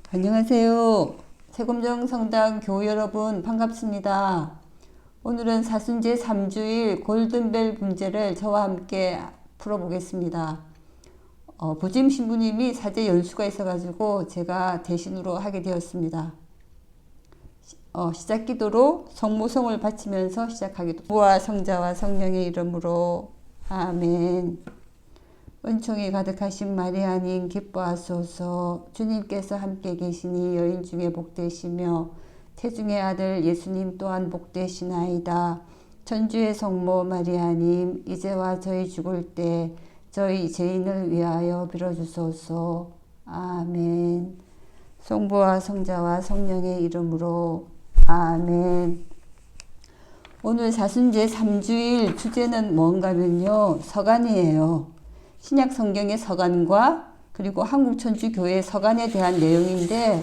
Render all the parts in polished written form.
안녕하세요. 세금정 성당 교우 여러분 반갑습니다. 오늘은 사순제 3주일 골든벨 문제를 저와 함께 풀어보겠습니다. 부임 신부님이 사제 연수가 있어가지고 제가 대신으로 하게 되었습니다. 시작 기도로 성모성을 바치면서 시작하기도. 부와 성자와 성령의 이름으로 아멘. 은총이 가득하신 마리아님 기뻐하소서. 주님께서 함께 계시니 여인 중에 복되시며 태중의 아들 예수님 또한 복되시나이다. 천주의 성모 마리아님 이제와 저희 죽을 때 저희 죄인을 위하여 빌어주소서. 아멘. 성부와 성자와 성령의 이름으로 아멘. 오늘 사순제 3주일 주제는 뭔가면요, 서간이에요. 신약 성경의 서간과 그리고 한국천주교회 서간에 대한 내용인데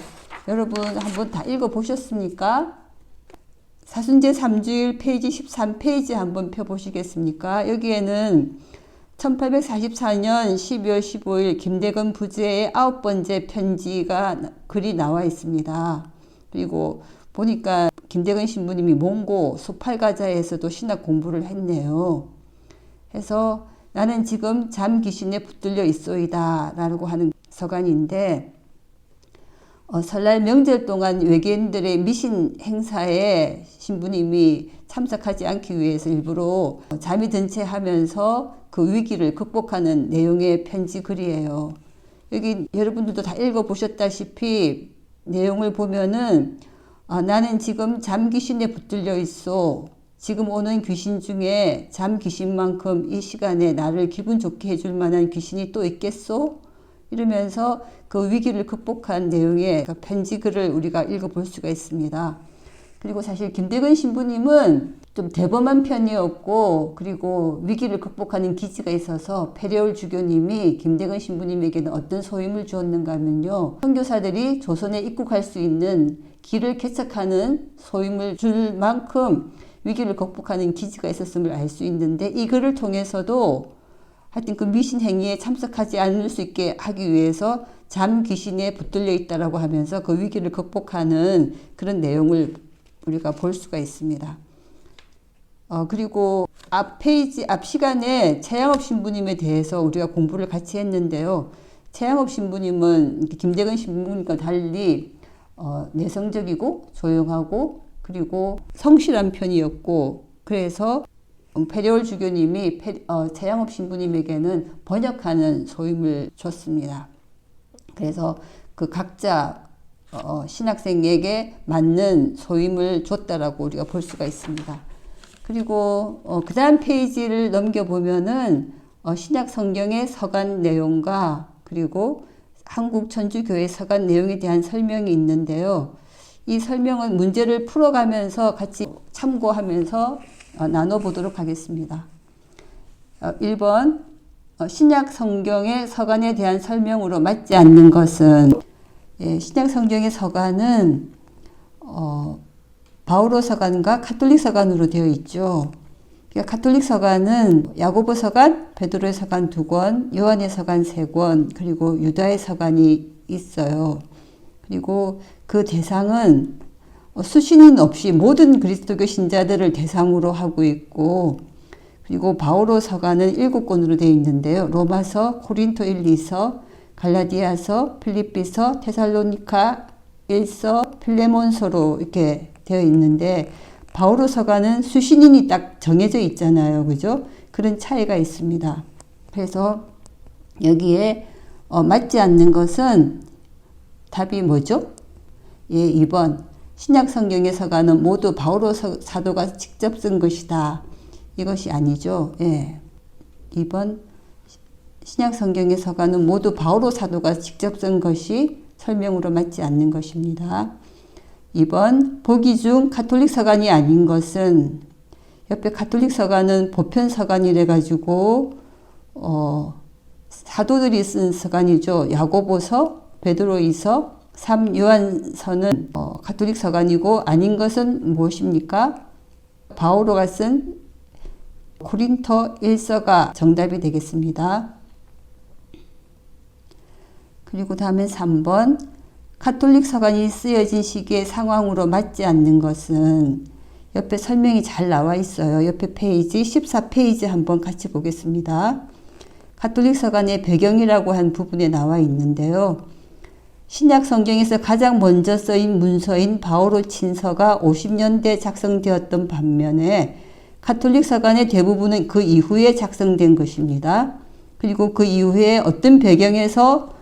여러분 한번 다 읽어보셨습니까? 사순제 3주일 페이지 13페이지 한번 펴보시겠습니까? 여기에는 1844년 12월 15일 김대건 부제의 9번째 편지가 글이 나와 있습니다. 그리고 보니까 김대건 신부님이 몽고 소팔가자에서도 신학 공부를 했네요. 해서 나는 지금 잠 귀신에 붙들려 있소이다 라고 하는 서간인데, 설날 명절 동안 외계인들의 미신 행사에 신부님이 참석하지 않기 위해서 일부러 잠이 든 채 하면서 그 위기를 극복하는 내용의 편지 글이에요. 여기 여러분들도 다 읽어보셨다시피 내용을 보면은 나는 지금 잠 귀신에 붙들려 있어. 지금 오는 귀신 중에 잠 귀신만큼 이 시간에 나를 기분 좋게 해줄 만한 귀신이 또 있겠소? 이러면서 그 위기를 극복한 내용의 편지 글을 우리가 읽어볼 수가 있습니다. 그리고 사실 김대건 신부님은 좀 대범한 편이었고, 그리고 위기를 극복하는 기지가 있어서 페레올 주교님이 김대건 신부님에게는 어떤 소임을 주었는가 하면요, 선교사들이 조선에 입국할 수 있는 길을 개척하는 소임을 줄 만큼 위기를 극복하는 기지가 있었음을 알 수 있는데, 이 글을 통해서도 하여튼 그 미신 행위에 참석하지 않을 수 있게 하기 위해서 잠 귀신에 붙들려 있다라고 하면서 그 위기를 극복하는 그런 내용을 우리가 볼 수가 있습니다. 그리고 앞 시간에 최양업 신부님에 대해서 우리가 공부를 같이 했는데요. 최양업 신부님은 김대건 신부님과 달리 내성적이고 조용하고 그리고 성실한 편이었고, 그래서 페레올 주교님이 최양업 신부님에게는 번역하는 소임을 줬습니다. 그래서 그 각자 신학생에게 맞는 소임을 줬다라고 우리가 볼 수가 있습니다. 그리고 그 다음 페이지를 넘겨보면은 신약 성경의 서간 내용과 그리고 한국 천주교회 서간 내용에 대한 설명이 있는데요. 이 설명은 문제를 풀어가면서 같이 참고하면서 나눠보도록 하겠습니다. 1번 신약 성경의 서간에 대한 설명으로 맞지 않는 것은, 신약 성경의 서간은 바오로 서간과 가톨릭 서간으로 되어 있죠. 그러니까 가톨릭 서간은 야고보 서간, 베드로의 서간 2권, 요한의 서간 3권, 그리고 유다의 서간이 있어요. 그리고 그 대상은 수신인 없이 모든 그리스도교 신자들을 대상으로 하고 있고, 그리고 바오로 서간은 7권으로 되어 있는데요. 로마서, 고린토 1, 2서, 갈라디아서, 필립비서, 테살로니카 1서, 필레몬서로 이렇게 되어 있는데, 바오로 서간은 수신인이 딱 정해져 있잖아요. 그죠? 그런 차이가 있습니다. 그래서 여기에 맞지 않는 것은 답이 뭐죠? 2번 신약 성경의 서간은 모두 바오로 사도가 직접 쓴 것이다. 이것이 아니죠. 2번 신약 성경의 서간은 모두 바오로 사도가 직접 쓴 것이 설명으로 맞지 않는 것입니다. 2번 보기 중 가톨릭 서간이 아닌 것은, 옆에 가톨릭 서간은 보편 서간이래 가지고 사도들이 쓴 서간이죠. 야고보서, 베드로이서, 3 요한서는 가톨릭 서간이고, 아닌 것은 무엇입니까? 바오로가 쓴 고린토 1서가 정답이 되겠습니다. 그리고 다음에 3번 가톨릭 서간이 쓰여진 시기의 상황으로 맞지 않는 것은 옆에 설명이 잘 나와 있어요. 옆에 페이지 14페이지 한번 같이 보겠습니다. 가톨릭 서간의 배경이라고 한 부분에 나와 있는데요. 신약 성경에서 가장 먼저 쓰인 문서인 바오로 친서가 50년대 작성되었던 반면에 가톨릭 서간의 대부분은 그 이후에 작성된 것입니다. 그리고 그 이후에 어떤 배경에서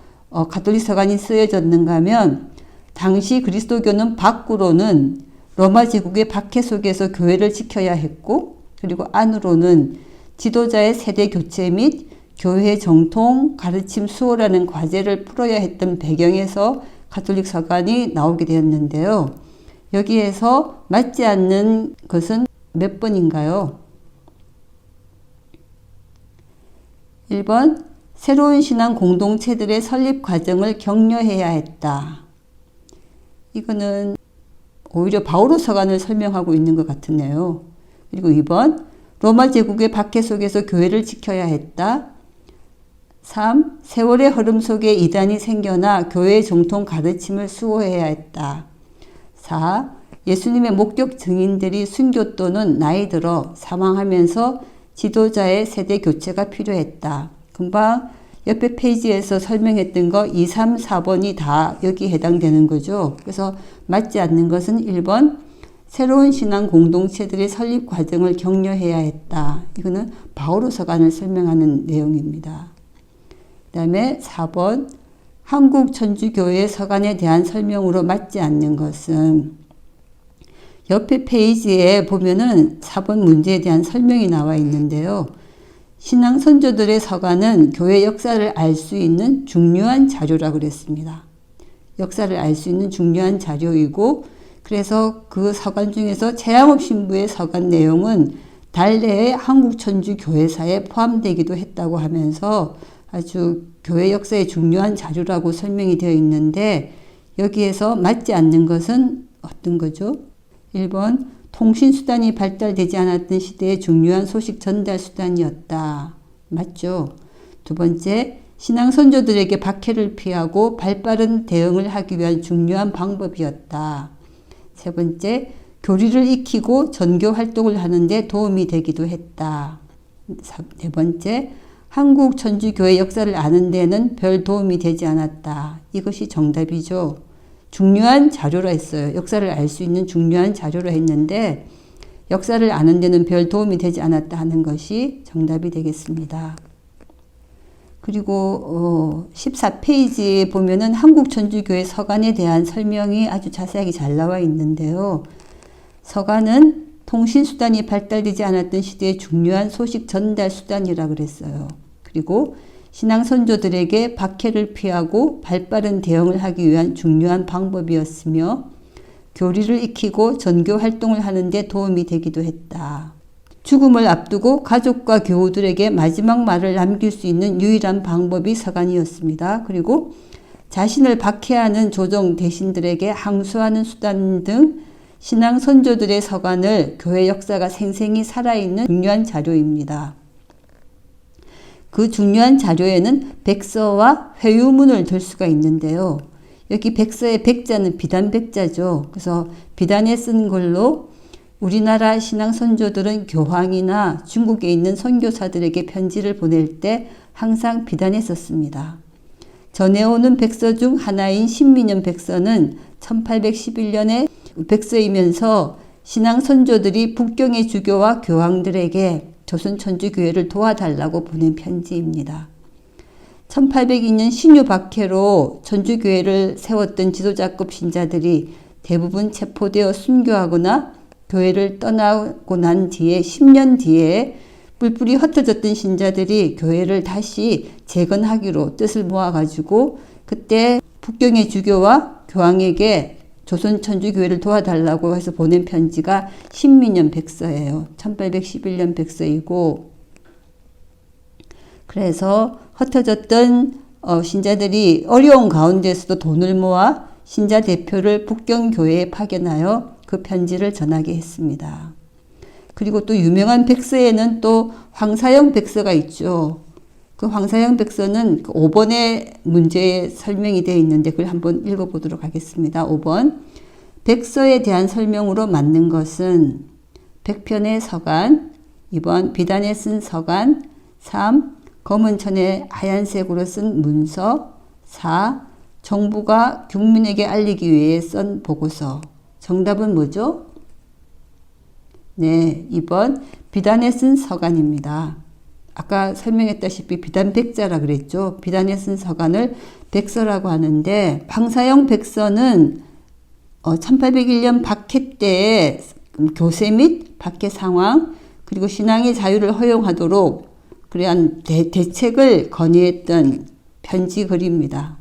가톨릭 서간이 쓰여졌는가 하면 당시 그리스도교는 밖으로는 로마 제국의 박해 속에서 교회를 지켜야 했고 그리고 안으로는 지도자의 세대 교체 및 교회 정통 가르침 수호라는 과제를 풀어야 했던 배경에서 가톨릭 서간이 나오게 되었는데요. 여기에서 맞지 않는 것은 몇 번인가요? 1번 새로운 신앙 공동체들의 설립 과정을 격려해야 했다. 이거는 오히려 바오로 서간을 설명하고 있는 것 같으네요. 그리고 2번 로마 제국의 박해 속에서 교회를 지켜야 했다. 3. 세월의 흐름 속에 이단이 생겨나 교회의 정통 가르침을 수호해야 했다. 4. 예수님의 목격 증인들이 순교 또는 나이 들어 사망하면서 지도자의 세대 교체가 필요했다. 금방 옆에 페이지에서 설명했던 거 2, 3, 4번이 다 여기 해당되는 거죠. 그래서 맞지 않는 것은 1번 새로운 신앙 공동체들의 설립 과정을 격려해야 했다. 이거는 바오로 서간을 설명하는 내용입니다. 그 다음에 4번 한국 천주교회 서간에 대한 설명으로 맞지 않는 것은 옆에 페이지에 보면은 4번 문제에 대한 설명이 나와 있는데요. 신앙 선조들의 서간은 교회 역사를 알 수 있는 중요한 자료라고 그랬습니다. 역사를 알 수 있는 중요한 자료이고 그래서 그 서간 중에서 최양업 신부의 서간 내용은 달래의 한국 천주 교회사에 포함되기도 했다고 하면서 아주 교회 역사의 중요한 자료라고 설명이 되어 있는데 여기에서 맞지 않는 것은 어떤 거죠? 1번 통신수단이 발달되지 않았던 시대의 중요한 소식 전달 수단이었다. 맞죠? 두 번째, 신앙 선조들에게 박해를 피하고 발빠른 대응을 하기 위한 중요한 방법이었다. 세 번째, 교리를 익히고 전교 활동을 하는데 도움이 되기도 했다. 네 번째, 한국 천주교회 역사를 아는 데는 별 도움이 되지 않았다. 이것이 정답이죠. 중요한 자료라 했어요. 역사를 알 수 있는 중요한 자료라 했는데 역사를 아는 데는 별 도움이 되지 않았다 하는 것이 정답이 되겠습니다. 그리고 14페이지에 보면은 한국 천주교회 서간에 대한 설명이 아주 자세하게 잘 나와 있는데요. 서간은 통신수단이 발달되지 않았던 시대의 중요한 소식 전달 수단이라고 그랬어요. 그리고 신앙 선조들에게 박해를 피하고 발빠른 대응을 하기 위한 중요한 방법이었으며 교리를 익히고 전교 활동을 하는 데 도움이 되기도 했다. 죽음을 앞두고 가족과 교우들에게 마지막 말을 남길 수 있는 유일한 방법이 서간이었습니다. 그리고 자신을 박해하는 조정 대신들에게 항소하는 수단 등 신앙 선조들의 서간을 교회 역사가 생생히 살아있는 중요한 자료입니다. 그 중요한 자료에는 백서와 회유문을 들 수가 있는데요. 여기 백서의 백자는 비단 백자죠. 그래서 비단에 쓴 걸로 우리나라 신앙 선조들은 교황이나 중국에 있는 선교사들에게 편지를 보낼 때 항상 비단에 썼습니다. 전해오는 백서 중 하나인 신민연 백서는 1811년에 백서이면서 신앙 선조들이 북경의 주교와 교황들에게 조선 천주교회를 도와달라고 보낸 편지입니다. 1802년 신유 박해로 천주교회를 세웠던 지도자급 신자들이 대부분 체포되어 순교하거나 교회를 떠나고 난 뒤에 10년 뒤에 뿔뿔이 흩어졌던 신자들이 교회를 다시 재건하기로 뜻을 모아가지고 그때 북경의 주교와 교황에게 조선 천주교회를 도와달라고 해서 보낸 편지가 신민연 백서예요. 1811년 백서이고 그래서 흩어졌던 신자들이 어려운 가운데서도 돈을 모아 신자 대표를 북경교회에 파견하여 그 편지를 전하게 했습니다. 그리고 또 유명한 백서에는 또 황사영 백서가 있죠. 그 황사영 백서는 그 5번의 문제에 설명이 되어 있는데 그걸 한번 읽어보도록 하겠습니다. 5번. 백서에 대한 설명으로 맞는 것은 백편의 서간, 2번 비단에 쓴 서간, 3. 검은 천에 하얀색으로 쓴 문서, 4. 정부가 국민에게 알리기 위해 쓴 보고서. 정답은 뭐죠? 네, 2번 비단에 쓴 서간입니다. 아까 설명했다시피 비단 백자라 그랬죠. 비단에 쓴 서간을 백서라고 하는데 황사영 백서는 1801년 박해 때의 교세 및 박해 상황 그리고 신앙의 자유를 허용하도록 그러한 대책을 건의했던 편지 글입니다.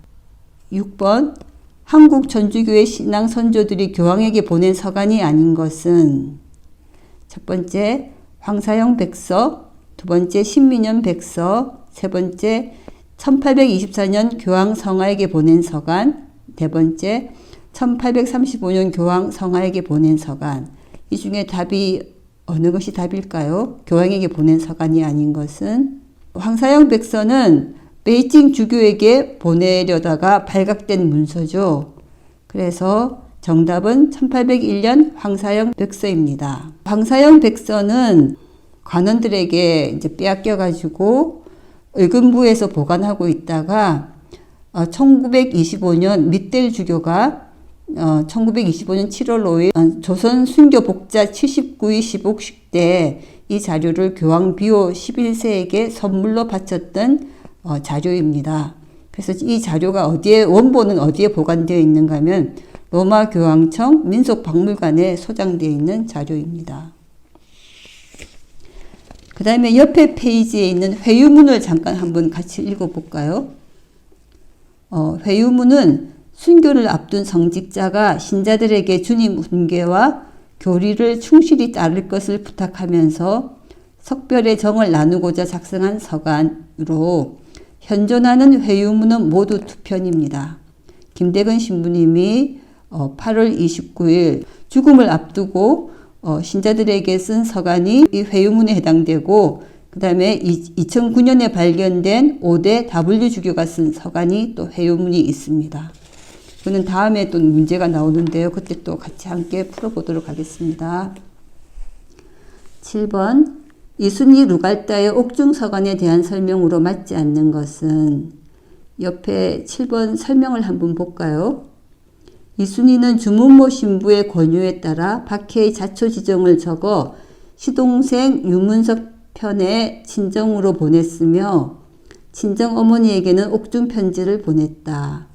6번 한국 전주교회 신앙 선조들이 교황에게 보낸 서간이 아닌 것은 첫 번째 황사영 백서, 두 번째 신민연 백서, 세 번째 1824년 교황 성하에게 보낸 서간, 네 번째 1835년 교황 성하에게 보낸 서간. 이 중에 답이 어느 것이 답일까요? 교황에게 보낸 서간이 아닌 것은 황사영 백서는 베이징 주교에게 보내려다가 발각된 문서죠. 그래서 정답은 1801년 황사영 백서입니다. 황사영 백서는 관원들에게 이제 빼앗겨 가지고 의금부에서 보관하고 있다가 1925년 밑델 주교가 1925년 7월 5일 조선 순교 복자 79위 시복식 때 이 자료를 교황 비오 11세에게 선물로 바쳤던 자료입니다. 그래서 이 자료가 원본은 어디에 보관되어 있는가 하면 로마 교황청 민속박물관에 소장되어 있는 자료입니다. 그 다음에 옆에 페이지에 있는 회유문을 잠깐 한번 같이 읽어볼까요? 회유문은 순교를 앞둔 성직자가 신자들에게 주님 훈계와 교리를 충실히 따를 것을 부탁하면서 석별의 정을 나누고자 작성한 서간으로 현존하는 회유문은 모두 2편입니다. 김대근 신부님이 8월 29일 죽음을 앞두고 신자들에게 쓴 서간이 이 회유문에 해당되고 그 다음에 2009년에 발견된 5대 W 주교가 쓴 서간이 또 회유문이 있습니다. 그는 다음에 또 문제가 나오는데요. 그때 또 같이 함께 풀어보도록 하겠습니다. 7번 이순이 루갈다의 옥중서간에 대한 설명으로 맞지 않는 것은 옆에 7번 설명을 한번 볼까요? 이순이는 주문모 신부의 권유에 따라 박해의 자초지정을 적어 시동생 유문석 편에 친정으로 보냈으며 친정어머니에게는 옥중편지를 보냈다.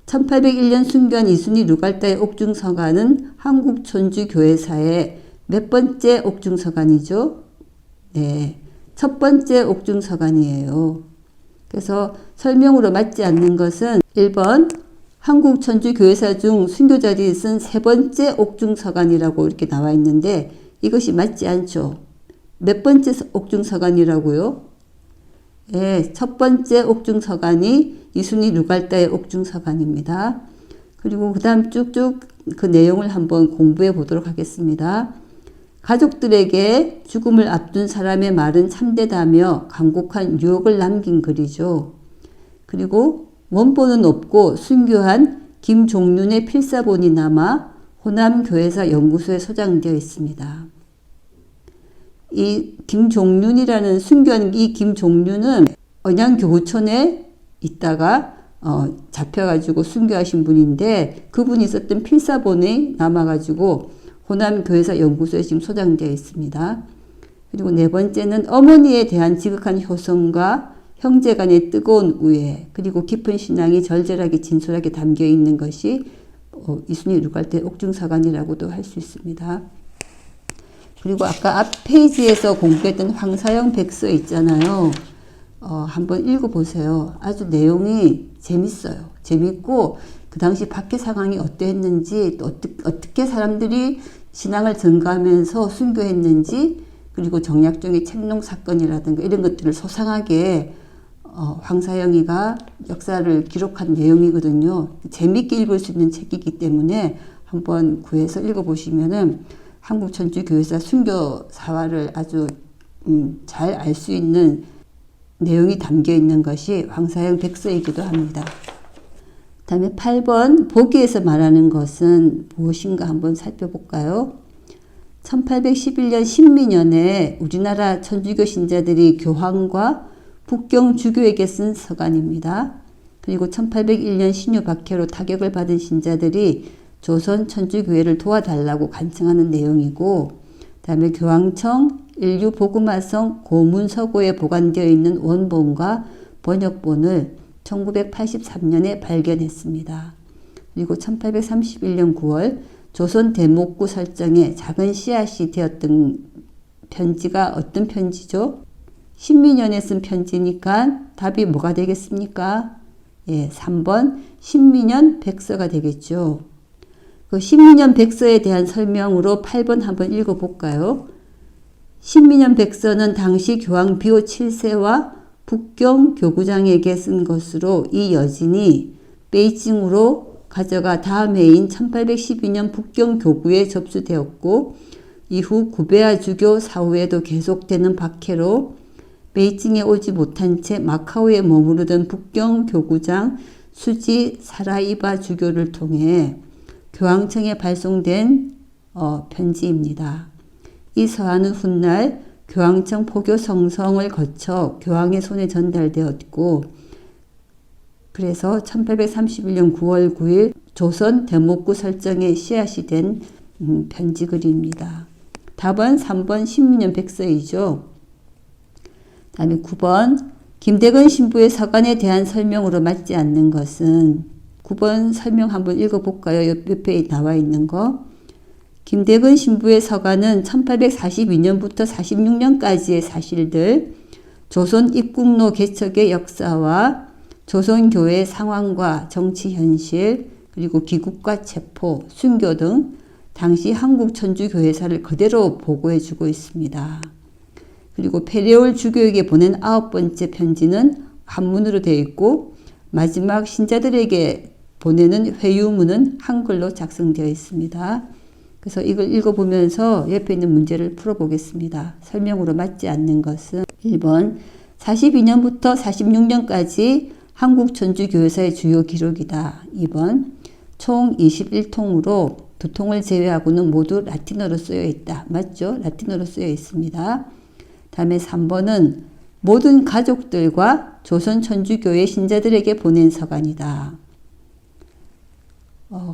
1801년 순교한 이순이 루갈다의 옥중서간은 한국천주교회사의 몇 번째 옥중서간이죠? 네, 첫 번째 옥중서간이에요. 그래서 설명으로 맞지 않는 것은 1번 한국천주교회사 중 순교자들이 쓴 세 번째 옥중서간이라고 이렇게 나와 있는데 이것이 맞지 않죠. 몇 번째 옥중서간이라고요? 네, 첫 번째 옥중서간이 이순이 루갈다의 옥중서간입니다. 그리고 그 다음 쭉쭉 그 내용을 한번 공부해 보도록 하겠습니다. 가족들에게 죽음을 앞둔 사람의 말은 참되다며 간곡한 유혹을 남긴 글이죠. 그리고 원본은 없고 순교한 김종륜의 필사본이 남아 호남교회사 연구소에 소장되어 있습니다. 이 김종륜이라는 순교한 이 김종륜은 언양교구촌에 있다가 잡혀가지고 순교하신 분인데 그분이 썼던 필사본이 남아가지고 호남교회사 연구소에 지금 소장되어 있습니다. 그리고 네 번째는 어머니에 대한 지극한 효성과 형제 간의 뜨거운 우애 그리고 깊은 신앙이 절절하게 진솔하게 담겨 있는 것이 이순이 루갈다의 옥중서간이라고도 할 수 있습니다. 그리고 아까 앞 페이지에서 공부했던 황사영 백서 있잖아요. 한번 읽어보세요. 아주 내용이 재밌어요. 재밌고 그 당시 박해 상황이 어땠는지 또 어떻게 사람들이 신앙을 증거하면서 순교했는지 그리고 정약종의 책농 사건이라든가 이런 것들을 소상하게 황사영이가 역사를 기록한 내용이거든요. 재밌게 읽을 수 있는 책이기 때문에 한번 구해서 읽어보시면은 한국천주교회사 순교 사화를 아주 잘 알 수 있는 내용이 담겨 있는 것이 황사형 백서이기도 합니다. 다음에 8번 보기에서 말하는 것은 무엇인가 한번 살펴볼까요? 1811년 신민년에 우리나라 천주교 신자들이 교황과 북경 주교에게 쓴 서간입니다. 그리고 1801년 신유 박해로 타격을 받은 신자들이 조선 천주교회를 도와달라고 간청하는 내용이고, 다음에 교황청 인류 복음화성 고문서고에 보관되어 있는 원본과 번역본을 1983년에 발견했습니다. 그리고 1831년 9월 조선 대목구 설정에 작은 씨앗이 되었던 편지가 어떤 편지죠? 신민년에 쓴 편지니까 답이 뭐가 되겠습니까? 예, 3번 신민년 백서가 되겠죠. 그 신민년 백서에 대한 설명으로 8번 한번 읽어볼까요? 신민년 백서는 당시 교황 비오 7세와 북경 교구장에게 쓴 것으로 이 여진이 베이징으로 가져가 다음 해인 1812년 북경 교구에 접수되었고, 이후 구베아 주교 사후에도 계속되는 박해로 베이징에 오지 못한 채 마카오에 머무르던 북경 교구장 수지 사라이바 주교를 통해 교황청에 발송된 편지입니다. 이 서한은 훗날 교황청 포교 성성을 거쳐 교황의 손에 전달되었고, 그래서 1831년 9월 9일 조선 대목구 설정에 씨앗이 된 편지글입니다. 답은 3번 신민년 백서이죠. 다음에 9번 김대건 신부의 서간에 대한 설명으로 맞지 않는 것은, 9번 설명 한번 읽어볼까요? 옆에 나와 있는 거. 김대건 신부의 서간은 1842년부터 46년까지의 사실들, 조선 입국로 개척의 역사와 조선교회 상황과 정치 현실, 그리고 귀국과 체포, 순교 등 당시 한국 천주교회사를 그대로 보고해주고 있습니다. 그리고 페레올 주교에게 보낸 9번째 편지는 한문으로 되어 있고, 마지막 신자들에게 보내는 회유문은 한글로 작성되어 있습니다. 그래서 이걸 읽어보면서 옆에 있는 문제를 풀어보겠습니다. 설명으로 맞지 않는 것은 1번 42년부터 46년까지 한국 천주교회사의 주요 기록이다. 2번 총 21통으로 2통을 제외하고는 모두 라틴어로 쓰여 있다. 맞죠? 라틴어로 쓰여 있습니다. 다음에 3번은 모든 가족들과 조선 천주교회 신자들에게 보낸 서간이다.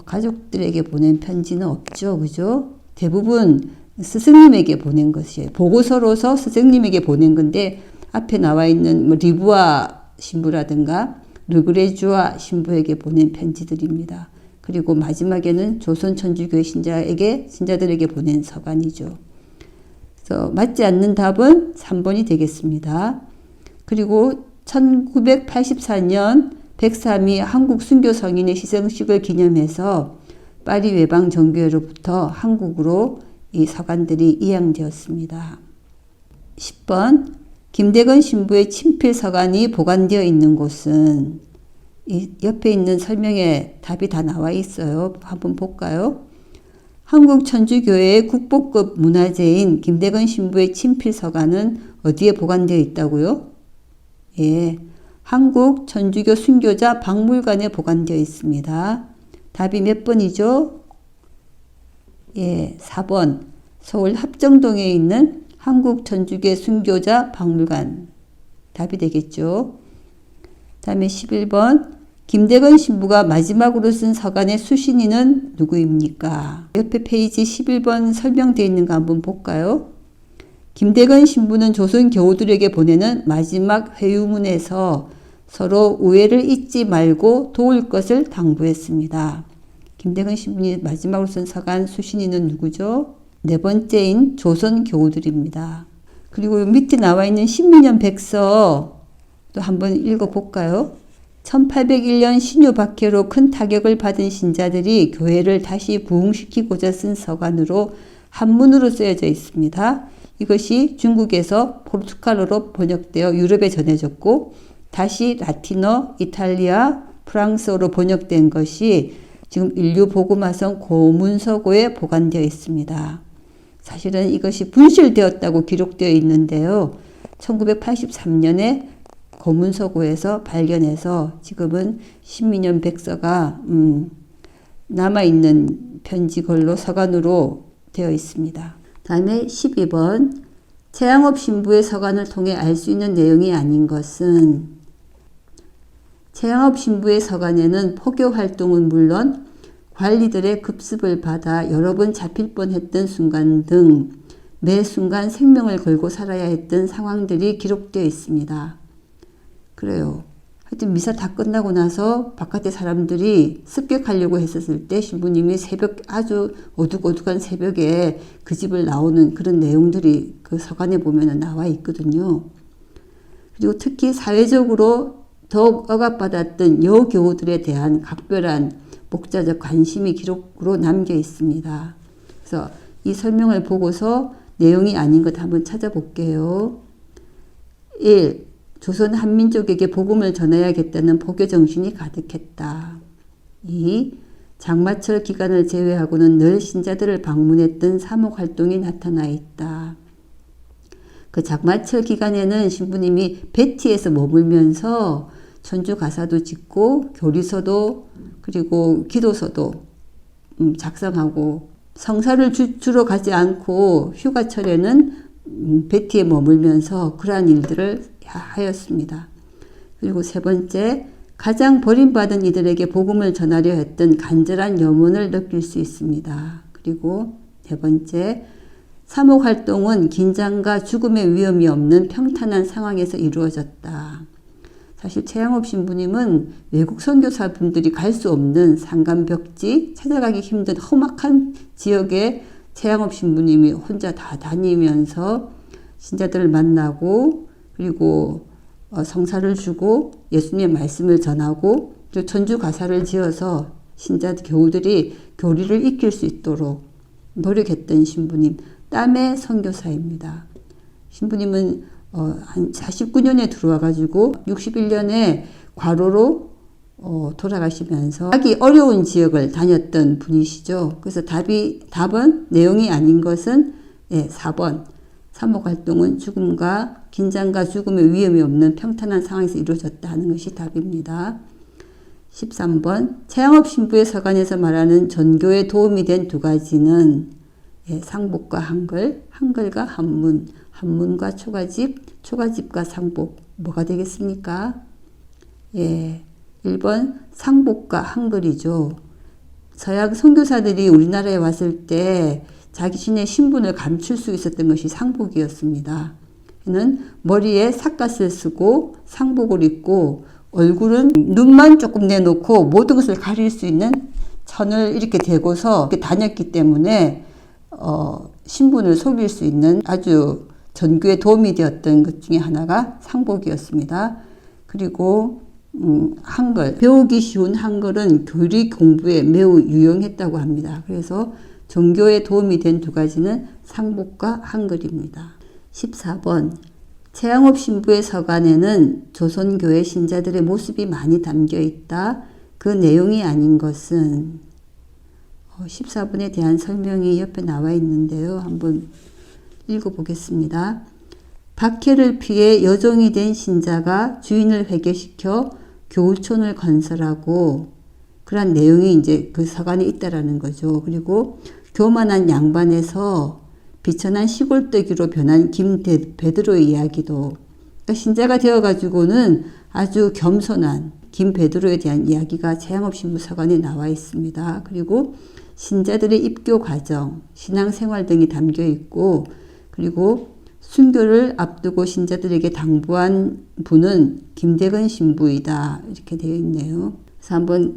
가족들에게 보낸 편지는 없죠. 그죠? 대부분 스승님에게 보낸 것이에요. 보고서로서 스승님에게 보낸 건데, 앞에 나와 있는 리부아 신부라든가 르그레주아 신부에게 보낸 편지들입니다. 그리고 마지막에는 조선 천주교회 신자들에게 보낸 서간이죠. 그래서 맞지 않는 답은 3번이 되겠습니다. 그리고 1984년 103위 한국 순교 성인의 시성식을 기념해서 파리 외방 정교회로부터 한국으로 이 서간들이 이양되었습니다. 10번 김대건 신부의 친필 서간이 보관되어 있는 곳은, 이 옆에 있는 설명에 답이 다 나와 있어요. 한번 볼까요? 한국 천주교회의 국보급 문화재인 김대건 신부의 친필 서간은 어디에 보관되어 있다고요? 예, 한국 천주교 순교자 박물관에 보관되어 있습니다. 답이 몇 번이죠? 예, 4번 서울 합정동에 있는 한국 천주교 순교자 박물관. 답이 되겠죠. 다음에 11번 김대건 신부가 마지막으로 쓴 서간의 수신인은 누구입니까? 옆에 페이지 11번 설명되어 있는 거 한번 볼까요? 김대건 신부는 조선 교우들에게 보내는 마지막 회유문에서 서로 우애를 잊지 말고 도울 것을 당부했습니다. 김대건 신부님 마지막으로 쓴 서간 수신인은 누구죠? 네 번째인 조선 교우들입니다. 그리고 밑에 나와 있는 신민년 백서 또 한번 읽어볼까요? 1801년 신유 박해로 큰 타격을 받은 신자들이 교회를 다시 부흥시키고자 쓴 서간으로 한문으로 쓰여져 있습니다. 이것이 중국에서 포르투갈어로 번역되어 유럽에 전해졌고, 다시 라틴어, 이탈리아, 프랑스어로 번역된 것이 지금 인류 복음화성 고문서고에 보관되어 있습니다. 사실은 이것이 분실되었다고 기록되어 있는데요. 1983년에 고문서고에서 발견해서 지금은 신민연 백서가 남아있는 편지글로 서간으로 되어 있습니다. 다음에 12번 최양업 신부의 서간을 통해 알 수 있는 내용이 아닌 것은 최양업 신부의 서간에는 포교 활동은 물론 관리들의 급습을 받아 여러 번 잡힐 뻔했던 순간 등 매 순간 생명을 걸고 살아야 했던 상황들이 기록되어 있습니다. 그래요. 하여튼 미사 다 끝나고 나서 바깥에 사람들이 습격하려고 했었을 때 신부님이 새벽 아주 어둑어둑한 새벽에 그 집을 나오는 그런 내용들이 그 서간에 보면 나와 있거든요. 그리고 특히 사회적으로 더욱 억압받았던 여교우들에 대한 각별한 목자적 관심이 기록으로 남겨 있습니다. 그래서 이 설명을 보고서 내용이 아닌 것 한번 찾아볼게요. 1. 조선 한민족에게 복음을 전해야겠다는 포교 정신이 가득했다. 2. 장마철 기간을 제외하고는 늘 신자들을 방문했던 사목 활동이 나타나 있다. 그 장마철 기간에는 신부님이 베티에서 머물면서 천주 가사도 짓고 교리서도 그리고 기도서도 작성하고 성사를 주로 가지 않고 휴가철에는 베티에 머물면서 그러한 일들을 하였습니다. 그리고 세 번째, 가장 버림받은 이들에게 복음을 전하려 했던 간절한 염원을 느낄 수 있습니다. 그리고 네 번째, 사목 활동은 긴장과 죽음의 위험이 없는 평탄한 상황에서 이루어졌다. 사실 최양업 신부님은 외국 선교사분들이 갈 수 없는 산간벽지, 찾아가기 힘든 험악한 지역에 최양업 신부님이 혼자 다 다니면서 신자들을 만나고 그리고 성사를 주고 예수님의 말씀을 전하고 그리고 천주 가사를 지어서 신자 교우들이 교리를 익힐 수 있도록 노력했던 신부님, 땀의 선교사입니다. 신부님은 한 49년에 들어와가지고 61년에 과로로 돌아가시면서 가기 어려운 지역을 다녔던 분이시죠. 그래서 답은 내용이 아닌 것은 4번 사목활동은 죽음과 긴장과 죽음의 위험이 없는 평탄한 상황에서 이루어졌다 하는 것이 답입니다. 13번 최양업 신부의 서간에서 말하는 전교에 도움이 된 두 가지는 상복과 한글, 한글과 한문, 한문과 초가집, 초가집과 상복. 뭐가 되겠습니까? 1번 상복과 한글이죠. 서양 선교사들이 우리나라에 왔을 때 자신의 신분을 감출 수 있었던 것이 상복이었습니다. 그는 머리에 삿갓을 쓰고 상복을 입고 얼굴은 눈만 조금 내놓고 모든 것을 가릴 수 있는 천을 이렇게 대고서 이렇게 다녔기 때문에 신분을 속일 수 있는 아주 전교에 도움이 되었던 것 중에 하나가 상복이었습니다. 그리고 한글, 배우기 쉬운 한글은 교리 공부에 매우 유용했다고 합니다. 그래서 종교에 도움이 된 두 가지는 상복과 한글입니다. 14번 최양업 신부의 서간에는 조선교회 신자들의 모습이 많이 담겨 있다. 그 내용이 아닌 것은 14번에 대한 설명이 옆에 나와 있는데요. 한번 읽어보겠습니다. 박해를 피해 여종이 된 신자가 주인을 회개시켜 교우촌을 건설하고 그런 내용이 이제 그 서간에 있다라는 거죠. 그리고 교만한 양반에서 비천한 시골뜨기로 변한 김베드로의 이야기도 그러니까 신자가 되어가지고는 아주 겸손한 김베드로에 대한 이야기가 최양업 신부 서간에 나와 있습니다. 그리고 신자들의 입교 과정, 신앙생활 등이 담겨 있고 그리고 순교를 앞두고 신자들에게 당부한 분은 김대건 신부이다. 이렇게 되어 있네요. 그래서 한번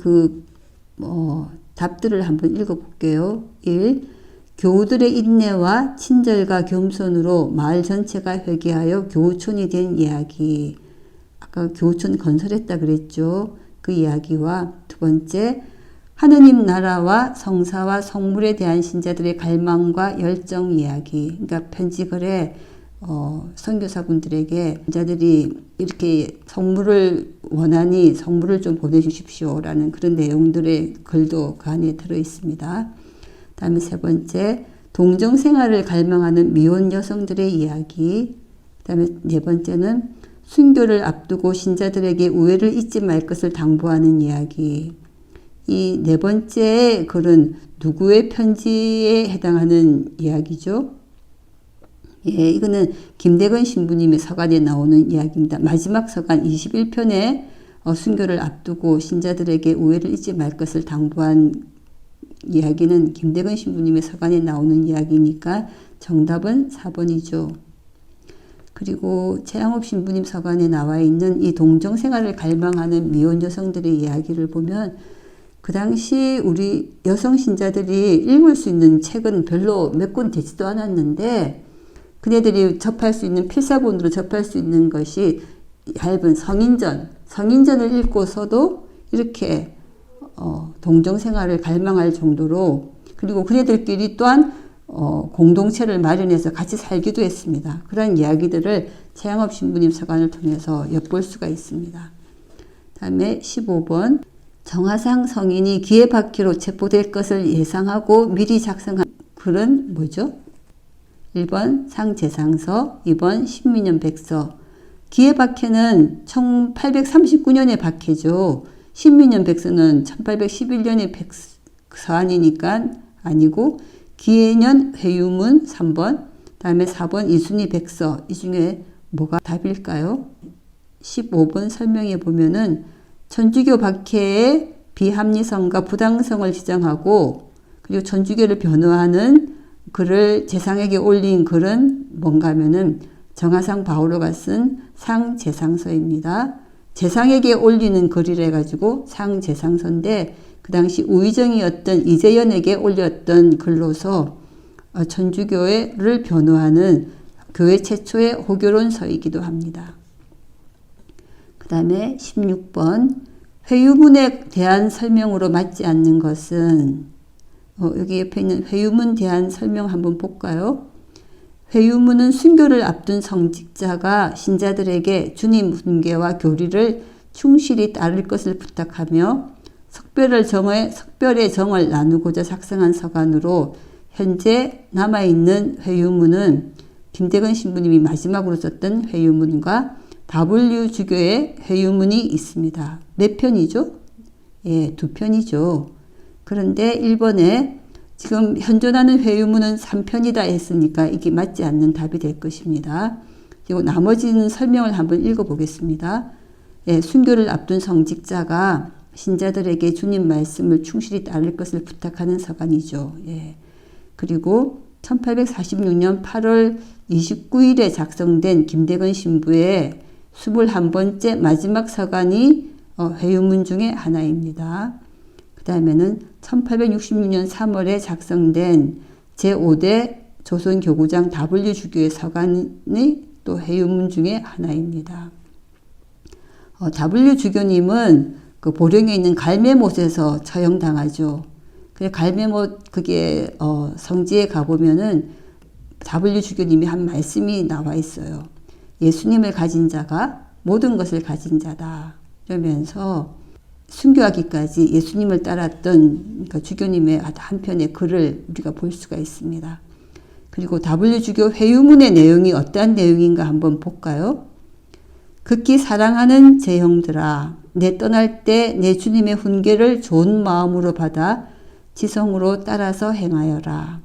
답들을 한번 읽어볼게요. 1. 교우들의 인내와 친절과 겸손으로 마을 전체가 회개하여 교우촌이 된 이야기. 아까 교우촌 건설했다 그랬죠. 그 이야기와 두 번째, 하느님 나라와 성사와 성물에 대한 신자들의 갈망과 열정 이야기. 그러니까 편지글에 선교사분들에게 신자들이 이렇게 성물을 원하니 성물을 좀 보내주십시오라는 그런 내용들의 글도 그 안에 들어 있습니다. 다음에 세 번째, 동정생활을 갈망하는 미혼 여성들의 이야기. 다음에 네 번째는 순교를 앞두고 신자들에게 우애를 잊지 말 것을 당부하는 이야기. 이 네 번째 글은 누구의 편지에 해당하는 이야기죠? 예, 이거는 김대건 신부님의 서간에 나오는 이야기입니다. 마지막 서간 21편에 순교를 앞두고 신자들에게 우애를 잊지 말 것을 당부한 이야기는 김대건 신부님의 서간에 나오는 이야기니까 정답은 4번이죠. 그리고 최양업 신부님 서간에 나와 있는 이 동정생활을 갈망하는 미혼 여성들의 이야기를 보면 그 당시 우리 여성 신자들이 읽을 수 있는 책은 별로 몇 권 되지도 않았는데 그네들이 접할 수 있는 필사본으로 접할 수 있는 것이 얇은 성인전을 읽고서도 이렇게 동정생활을 갈망할 정도로 그리고 그네들끼리 또한 공동체를 마련해서 같이 살기도 했습니다. 그런 이야기들을 최양업 신부님 서간을 통해서 엿볼 수가 있습니다. 다음에 15번 정화상 성인이 기회박해로 체포될 것을 예상하고 미리 작성한 글은 뭐죠? 1번 상제상서, 2번 신민연백서. 기회박해는 1839년의 박해죠. 신민연백서는 1811년의 서한이니까 아니고 기해년 회유문 3번, 다음에 4번 이순희 백서. 이 중에 뭐가 답일까요? 15번 설명해 보면은 천주교 박해의 비합리성과 부당성을 지적하고 그리고 천주교를 변호하는 글을 제상에게 올린 글은 뭔가 하면은 정화상 바오로가 쓴 상제상서입니다. 제상에게 올리는 글이라 가지고 상제상서인데 그 당시 우의정이었던 이재연에게 올렸던 글로서 천주교를 변호하는 교회 최초의 호교론서이기도 합니다. 그 다음에 16번 회유문에 대한 설명으로 맞지 않는 것은 여기 옆에 있는 회유문 대한 설명 한번 볼까요? 회유문은 순교를 앞둔 성직자가 신자들에게 주님 훈계와 교리를 충실히 따를 것을 부탁하며 석별의 정을 나누고자 작성한 서간으로 현재 남아있는 회유문은 김대건 신부님이 마지막으로 썼던 회유문과 W 주교의 회유문이 있습니다. 몇 편이죠? 예, 2편이죠. 그런데 1번에 지금 현존하는 회유문은 3편이다 했으니까 이게 맞지 않는 답이 될 것입니다. 그리고 나머지는 설명을 한번 읽어보겠습니다. 예, 순교를 앞둔 성직자가 신자들에게 주님 말씀을 충실히 따를 것을 부탁하는 서간이죠. 예. 그리고 1846년 8월 29일에 작성된 김대건 신부의 21번째 마지막 서간이 회유문 중에 하나입니다. 그 다음에는 1866년 3월에 작성된 제5대 조선교구장 W 주교의 서간이 또 회유문 중에 하나입니다. W 주교님은 그 보령에 있는 갈매못에서 처형당하죠. 그래 갈매못 그게 성지에 가보면은 W 주교님이 한 말씀이 나와 있어요. 예수님을 가진 자가 모든 것을 가진 자다. 그러면서 순교하기까지 예수님을 따랐던 그 주교님의 한편의 글을 우리가 볼 수가 있습니다. 그리고 W 주교 회유문의 내용이 어떠한 내용인가 한번 볼까요? 극히 사랑하는 제 형들아, 내 떠날 때 내 주님의 훈계를 좋은 마음으로 받아 지성으로 따라서 행하여라.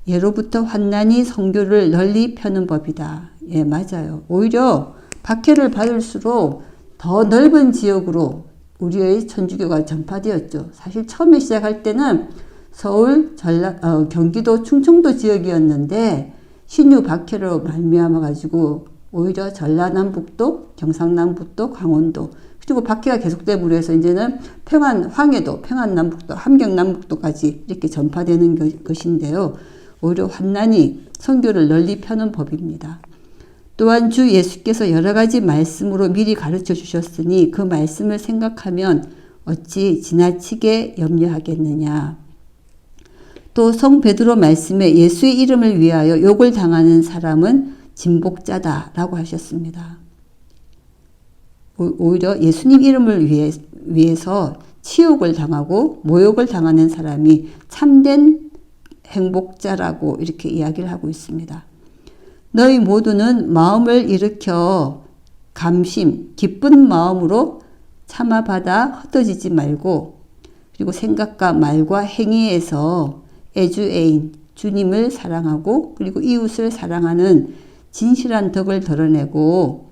예로부터 환난이 성교를 널리 펴는 법이다. 예, 맞아요. 오히려 박해를 받을수록 더 넓은 지역으로 우리의 천주교가 전파되었죠. 사실 처음에 시작할 때는 서울, 경기도, 충청도 지역이었는데 신유 박해로 말미암아 가지고 오히려 전라남북도, 경상남북도, 강원도 그리고 박해가 계속됨으로 해서 이제는 황해도, 평안남북도, 함경남북도까지 이렇게 전파되는 것인데요. 오히려 환난이 선교를 널리 펴는 법입니다. 또한 주 예수께서 여러 가지 말씀으로 미리 가르쳐 주셨으니 그 말씀을 생각하면 어찌 지나치게 염려하겠느냐. 또 성 베드로 말씀에 예수의 이름을 위하여 욕을 당하는 사람은 진복자다라고 하셨습니다. 오히려 예수님 이름을 위해서 치욕을 당하고 모욕을 당하는 사람이 참된 행복자라고 이렇게 이야기를 하고 있습니다. 너희 모두는 마음을 일으켜 감심, 기쁜 마음으로 참아받아 흩어지지 말고, 그리고 생각과 말과 행위에서 애주애인, 주님을 사랑하고 그리고 이웃을 사랑하는 진실한 덕을 드러내고,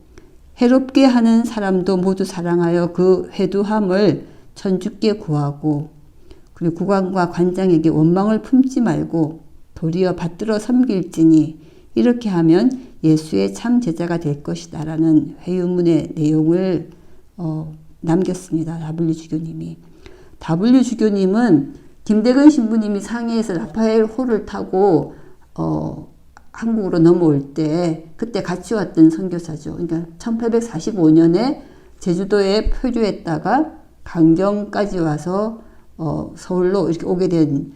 해롭게 하는 사람도 모두 사랑하여 그 회두함을 천주께 구하고, 그리고 국왕과 관장에게 원망을 품지 말고 도리어 받들어 섬길지니 이렇게 하면 예수의 참 제자가 될 것이다 라는 회유문의 내용을 남겼습니다. W 주교님이. W 주교님은 김대근 신부님이 상해에서 라파엘 호를 타고 한국으로 넘어올 때 그때 같이 왔던 선교사죠. 그러니까 1845년에 제주도에 표류했다가 강정까지 와서 서울로 이렇게 오게 된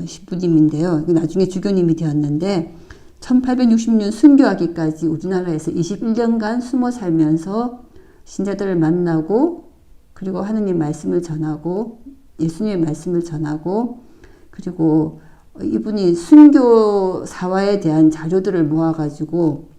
신부님인데요. 나중에 주교님이 되었는데 1860년 순교하기까지 우리나라에서 21년간 숨어 살면서 신자들을 만나고 그리고 하느님 말씀을 전하고 예수님의 말씀을 전하고, 그리고 이분이 순교 사화에 대한 자료들을 모아가지고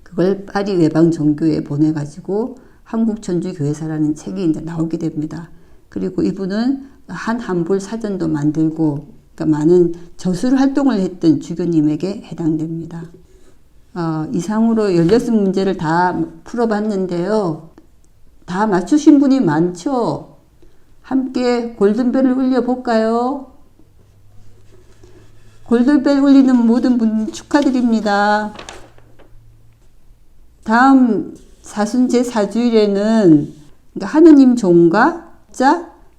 그걸 파리 외방 종교에 보내가지고 한국천주교회사라는 책이 이제 나오게 됩니다. 그리고 이분은 한한불 사전도 만들고, 그러니까 많은 저술 활동을 했던 주교님에게 해당됩니다. 이상으로 16문제를 다 풀어봤는데요. 다 맞추신 분이 많죠? 함께 골든벨을 울려볼까요? 골든벨 울리는 모든 분 축하드립니다. 다음 사순 제4주일에는 하느님 종과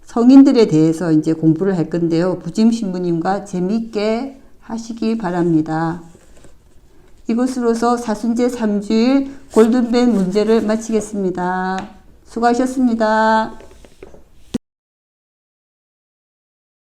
성인들에 대해서 이제 공부를 할 건데요. 부짐 신부님과 재미있게 하시기 바랍니다. 이것으로서 사순 제3주일 골든벨 문제를 마치겠습니다. 수고하셨습니다.